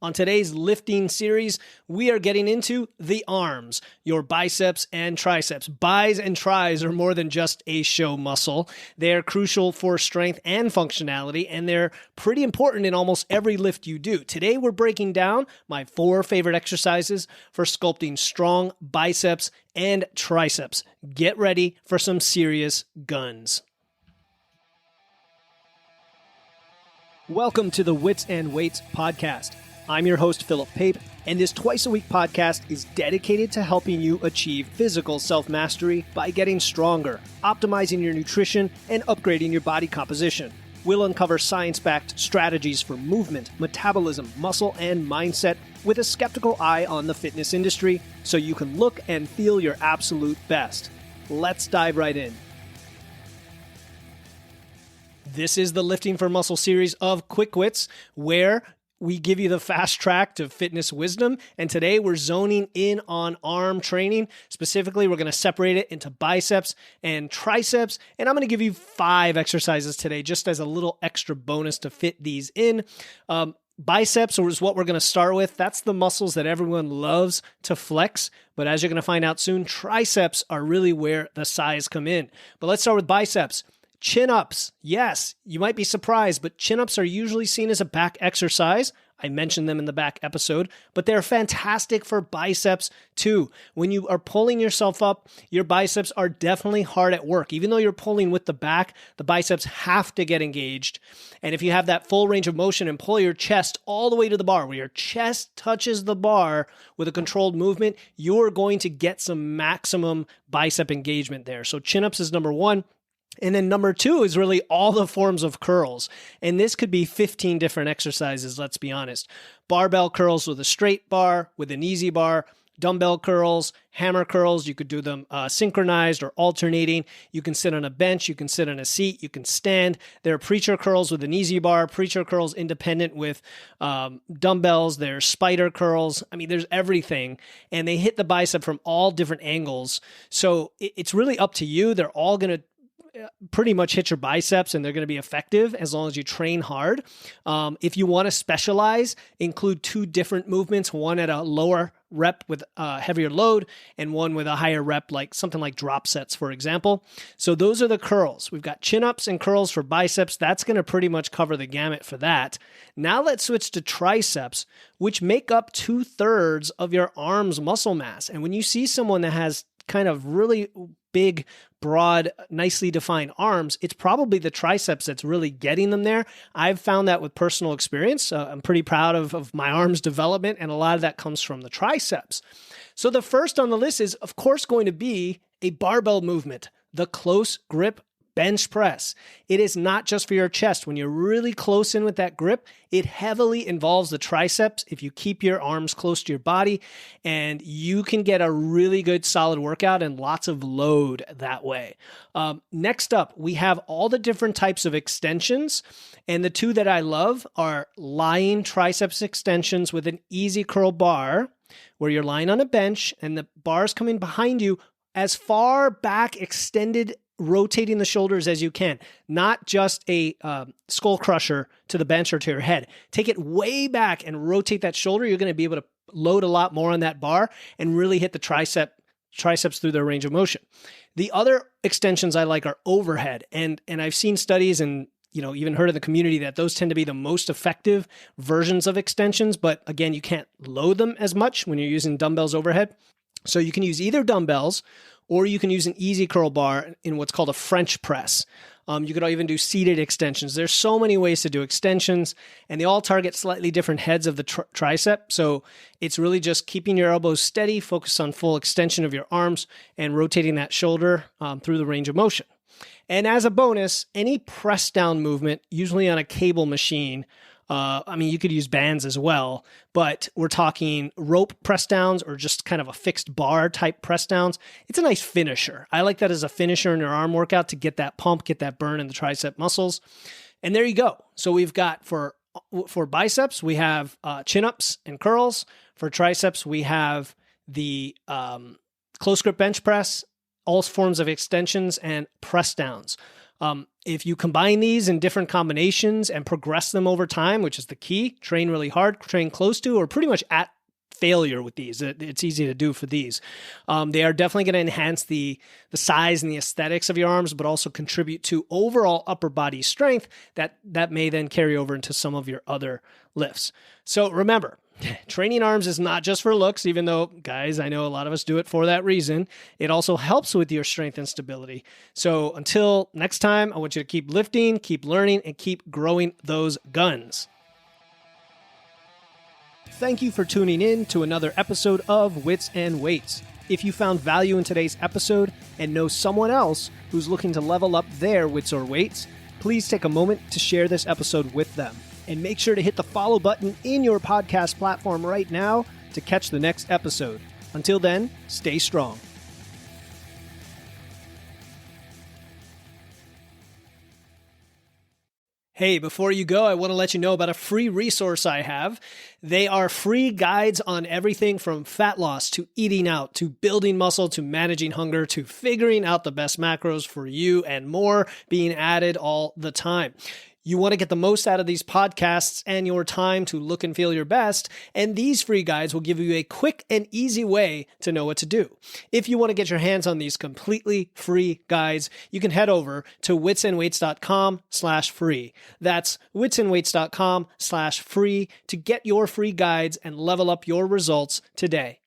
On today's lifting series, we are getting into the arms, your biceps and triceps. Bis and tris are more than just a show muscle. They are crucial for strength and functionality, and they're pretty important in almost every lift you do. Today, we're breaking down my 4 favorite exercises for sculpting strong biceps and triceps. Get ready for some serious guns. Welcome to the Wits and Weights podcast. I'm your host, Philip Pape, and this twice-a-week podcast is dedicated to helping you achieve physical self-mastery by getting stronger, optimizing your nutrition, and upgrading your body composition. We'll uncover science-backed strategies for movement, metabolism, muscle, and mindset with a skeptical eye on the fitness industry so you can look and feel your absolute best. Let's dive right in. This is the Lifting for Muscle series of Quick Wits, where we give you the fast track to fitness wisdom, and today we're zoning in on arm training. Specifically, we're going to separate it into biceps and triceps, and I'm going to give you 5 exercises today just as a little extra bonus to fit these in. Biceps is what we're going to start with. That's the muscles that everyone loves to flex, but as you're going to find out soon, triceps are really where the size come in. But let's start with biceps. Chin-ups. Yes, you might be surprised, but chin-ups are usually seen as a back exercise. I mentioned them in the back episode, but they're fantastic for biceps too. When you are pulling yourself up, your biceps are definitely hard at work. Even though you're pulling with the back, the biceps have to get engaged. And if you have that full range of motion and pull your chest all the way to the bar, where your chest touches the bar with a controlled movement, you're going to get some maximum bicep engagement there. So chin-ups is number 1. And then number 2 is really all the forms of curls. And this could be 15 different exercises, let's be honest. Barbell curls with a straight bar, with an easy bar, dumbbell curls, hammer curls. You could do them synchronized or alternating. You can sit on a bench. You can sit on a seat. You can stand. There are preacher curls with an easy bar, preacher curls independent with dumbbells. There's spider curls. I mean, there's everything. And they hit the bicep from all different angles. So it's really up to you. They're all going to pretty much hit your biceps, and they're going to be effective as long as you train hard. If you want to specialize, include 2 different movements, one at a lower rep with a heavier load and one with a higher rep, like something like drop sets, for example. So those are the curls. We've got chin-ups and curls for biceps. That's going to pretty much cover the gamut for that. Now let's switch to triceps, which make up 2/3 of your arm's muscle mass. And when you see someone that has kind of really big, broad, nicely defined arms, it's probably the triceps that's really getting them there. I've found that with personal experience. I'm pretty proud of my arms development, and a lot of that comes from the triceps. So the first on the list is, of course, going to be a barbell movement, the close grip bench press. It is not just for your chest. When you're really close in with that grip, it heavily involves the triceps if you keep your arms close to your body, and you can get a really good solid workout and lots of load that way. Next up, we have all the different types of extensions, and the 2 that I love are lying triceps extensions with an easy curl bar, where you're lying on a bench and the bar's coming behind you as far back extended, rotating the shoulders as you can, not just a skull crusher to the bench or to your head. Take it way back and rotate that shoulder. You're going to be able to load a lot more on that bar and really hit the triceps through their range of motion. The other extensions I like are overhead, and I've seen studies and even heard in the community that those tend to be the most effective versions of extensions, but again, you can't load them as much when you're using dumbbells overhead. So you can use either dumbbells, or you can use an easy curl bar in what's called a French press. You could even do seated extensions. There's so many ways to do extensions, and they all target slightly different heads of the tricep. So it's really just keeping your elbows steady, focus on full extension of your arms, and rotating that shoulder through the range of motion. And as a bonus, any press down movement, usually on a cable machine, you could use bands as well, but we're talking rope press downs or just kind of a fixed bar type press downs. It's a nice finisher. I like that as a finisher in your arm workout to get that pump, get that burn in the tricep muscles. And there you go. So we've got for biceps, we have chin-ups and curls. For triceps, we have the close grip bench press, all forms of extensions, and press downs. If you combine these in different combinations and progress them over time, which is the key, train really hard, train close to, or pretty much at failure with these. It's easy to do for these. They are definitely going to enhance the size and the aesthetics of your arms, but also contribute to overall upper body strength that may then carry over into some of your other lifts. So remember, training arms is not just for looks, even though, guys, I know a lot of us do it for that reason. It also helps with your strength and stability. So until next time, I want you to keep lifting, keep learning, and keep growing those guns. Thank you for tuning in to another episode of Wits and Weights. If you found value in today's episode and know someone else who's looking to level up their wits or weights, please take a moment to share this episode with them. And make sure to hit the follow button in your podcast platform right now to catch the next episode. Until then, stay strong. Hey, before you go, I want to let you know about a free resource I have. They are free guides on everything from fat loss to eating out to building muscle to managing hunger to figuring out the best macros for you and more being added all the time. You want to get the most out of these podcasts and your time to look and feel your best, and these free guides will give you a quick and easy way to know what to do. If you want to get your hands on these completely free guides, you can head over to witsandweights.com/free. That's witsandweights.com/free to get your free guides and level up your results today.